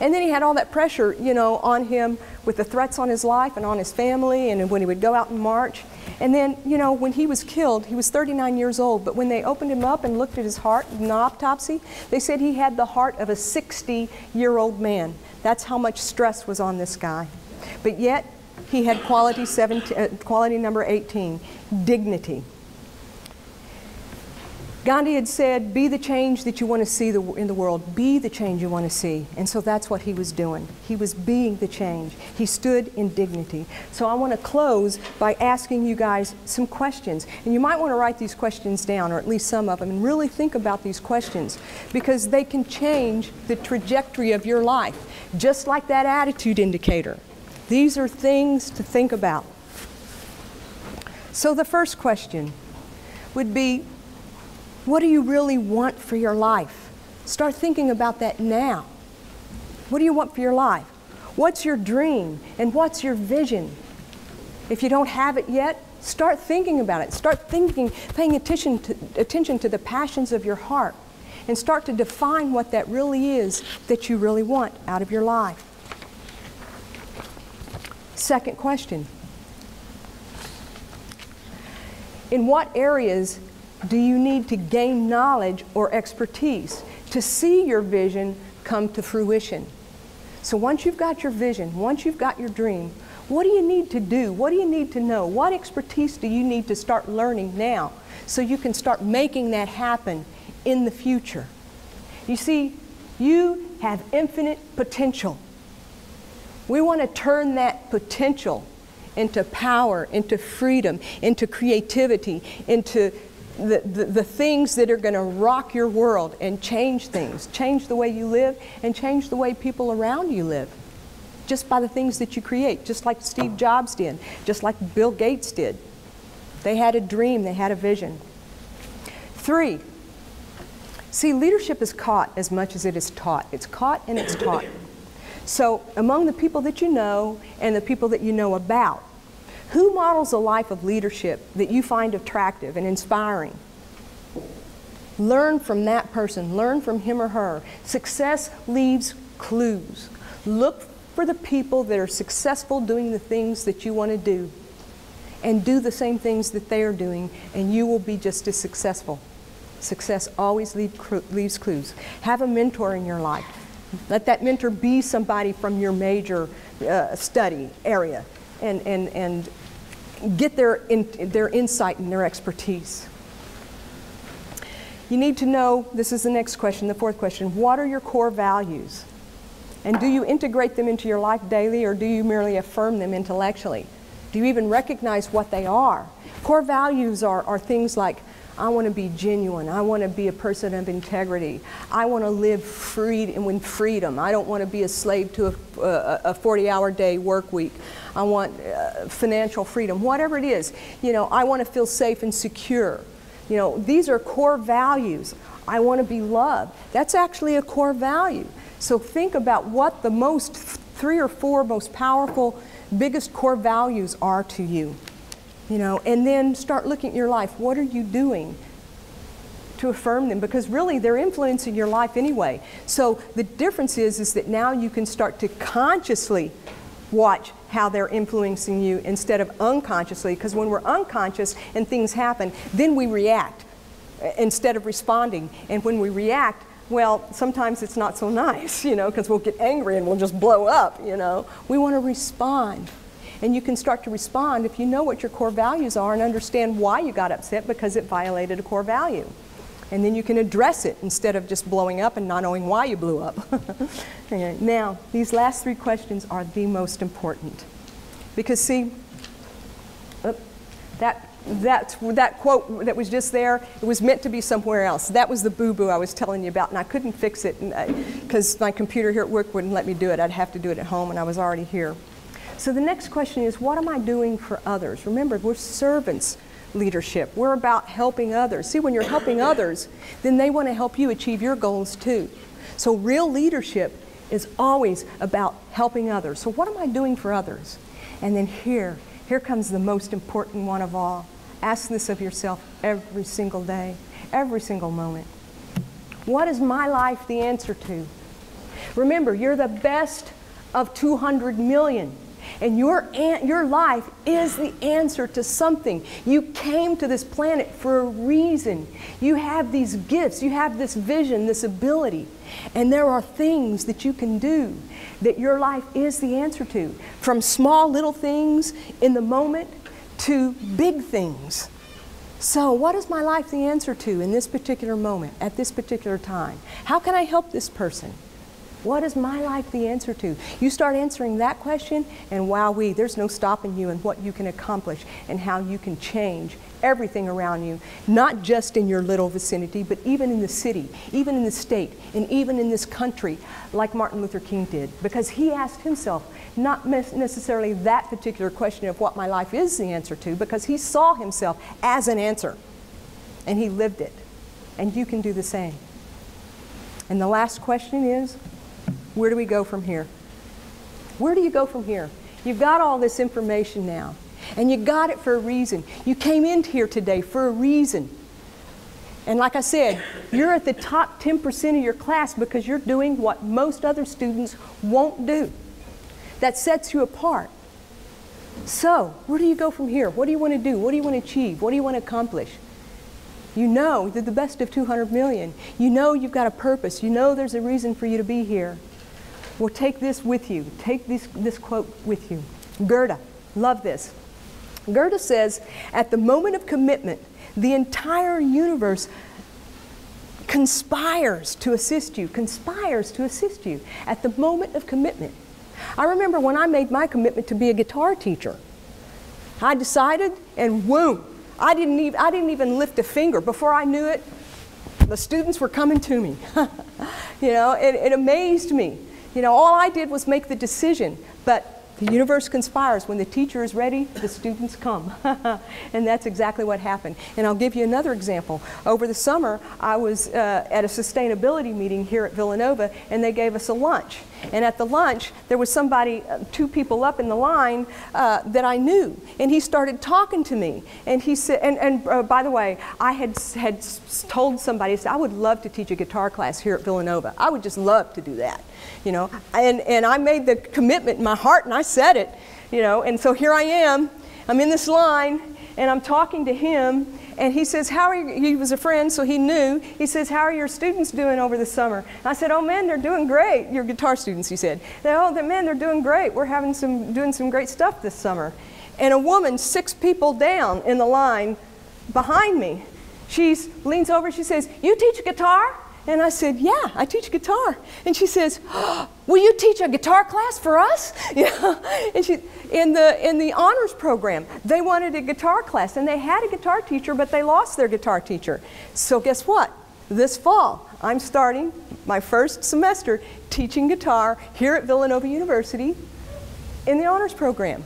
And then he had all that pressure, on him with the threats on his life and on his family, and when he would go out and march. And then, when he was killed, he was 39 years old, but when they opened him up and looked at his heart in an autopsy, they said he had the heart of a 60-year-old man. That's how much stress was on this guy. But yet, he had quality number 18, dignity. Gandhi had said, be the change that you want to see in the world. Be the change you want to see. And so that's what he was doing. He was being the change. He stood in dignity. So I want to close by asking you guys some questions. And you might want to write these questions down, or at least some of them, and really think about these questions, because they can change the trajectory of your life, just like that attitude indicator. These are things to think about. So the first question would be, what do you really want for your life? Start thinking about that now. What do you want for your life? What's your dream and what's your vision? If you don't have it yet, start thinking about it. Start paying attention to the passions of your heart, and start to define what that really is that you really want out of your life. Second question. In what areas do you need to gain knowledge or expertise to see your vision come to fruition? So once you've got your vision, once you've got your dream, what do you need to do? What do you need to know? What expertise do you need to start learning now so you can start making that happen in the future? You see, you have infinite potential. We want to turn that potential into power, into freedom, into creativity, into the things that are going to rock your world and change things, change the way you live and change the way people around you live, just by the things that you create, just like Steve Jobs did, just like Bill Gates did. They had a dream, they had a vision. 3, see, leadership is caught as much as it is taught. It's caught and it's taught. So among the people that you know and the people that you know about, who models a life of leadership that you find attractive and inspiring? Learn from that person. Learn from him or her. Success leaves clues. Look for the people that are successful doing the things that you want to do, and do the same things that they are doing, and you will be just as successful. Success always leaves clues. Have a mentor in your life. Let that mentor be somebody from your major study area, and get their insight and their expertise. You need to know, this is the next question, the 4th question, what are your core values? And do you integrate them into your life daily, or do you merely affirm them intellectually? Do you even recognize what they are? Core values are things like, I want to be genuine. I want to be a person of integrity. I want to live free and with freedom. I don't want to be a slave to a 40-hour day work week. I want financial freedom. Whatever it is, I want to feel safe and secure. These are core values. I want to be loved. That's actually a core value. So think about what the 3 or 4 most powerful, biggest core values are to you. And then start looking at your life. What are you doing to affirm them? Because really, they're influencing your life anyway. So the difference is that now you can start to consciously watch how they're influencing you instead of unconsciously. Because when we're unconscious and things happen, then we react instead of responding. And when we react, well, sometimes it's not so nice, because we'll get angry and we'll just blow up, We want to respond. And you can start to respond if you know what your core values are and understand why you got upset, because it violated a core value. And then you can address it instead of just blowing up and not knowing why you blew up. Okay. Now, these last 3 questions are the most important. Because see, that quote that was just there, it was meant to be somewhere else. That was the boo-boo I was telling you about, and I couldn't fix it because my computer here at work wouldn't let me do it. I'd have to do it at home, and I was already here. So the next question is, what am I doing for others? Remember, we're servants leadership. We're about helping others. See, when you're helping others, then they want to help you achieve your goals too. So real leadership is always about helping others. So what am I doing for others? And then here comes the most important one of all. Ask this of yourself every single day, every single moment. What is my life the answer to? Remember, you're the best of 200 million. And your life is the answer to something. You came to this planet for a reason. You have these gifts, you have this vision, this ability. And there are things that you can do that your life is the answer to. From small little things in the moment to big things. So what is my life the answer to in this particular moment, at this particular time? How can I help this person? What is my life the answer to? You start answering that question, and wowee, there's no stopping you in what you can accomplish and how you can change everything around you, not just in your little vicinity, but even in the city, even in the state, and even in this country, like Martin Luther King did, because he asked himself not necessarily that particular question of what my life is the answer to, because he saw himself as an answer, and he lived it. And you can do the same. And the last question is, where do we go from here? Where do you go from here? You've got all this information now, and you got it for a reason. You came in here today for a reason. And like I said, you're at the top 10% of your class because you're doing what most other students won't do. That sets you apart. So, where do you go from here? What do you want to do? What do you want to achieve? What do you want to accomplish? You know you're the best of 200 million. You know you've got a purpose. You know there's a reason for you to be here. Well, take this with you. Take this quote with you. Goethe, love this. Goethe says, at the moment of commitment, the entire universe conspires to assist you, at the moment of commitment. I remember when I made my commitment to be a guitar teacher. I decided, and boom, I didn't even lift a finger. Before I knew it, the students were coming to me. You know, it amazed me. You know, all I did was make the decision, but the universe conspires. When the teacher is ready, the students come. And that's exactly what happened. And I'll give you another example. Over the summer, I was at a sustainability meeting here at Villanova, and they gave us a lunch. And at the lunch, there was somebody, 2 people up in the line that I knew. And he started talking to me. And he said, by the way, I had told somebody, I said, I would love to teach a guitar class here at Villanova. I would just love to do that, you know. And I made the commitment in my heart, and I said it, you know. And so here I am. I'm in this line, and I'm talking to him. And he says, how are you? He was a friend, so he knew. He says, how are your students doing over the summer? And I said, oh man, they're doing great. Your guitar students, he said. Oh man, they're doing great. We're doing some great stuff this summer. And a woman, 6 people down in the line behind me, she leans over, she says, you teach guitar? And I said, yeah, I teach guitar. And she says, oh, will you teach a guitar class for us? You know? And in the honors program, they wanted a guitar class, and they had a guitar teacher, but they lost their guitar teacher. So guess what? This fall, I'm starting my first semester teaching guitar here at Villanova University in the honors program.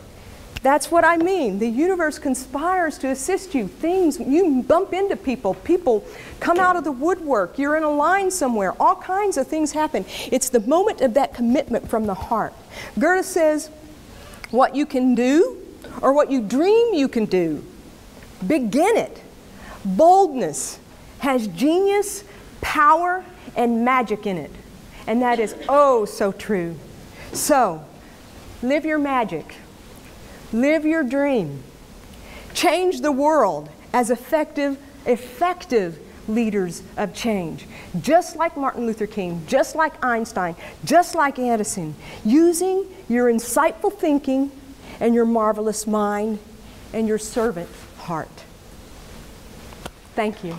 That's what I mean. The universe conspires to assist you. Things, you bump into people. People come out of the woodwork. You're in a line somewhere. All kinds of things happen. It's the moment of that commitment from the heart. Goethe says, what you can do, or what you dream you can do, begin it. Boldness has genius, power, and magic in it. And that is oh so true. So, live your magic. Live your dream. Change the world as effective leaders of change. Just like Martin Luther King, just like Einstein, just like Edison, using your insightful thinking and your marvelous mind and your servant heart. Thank you.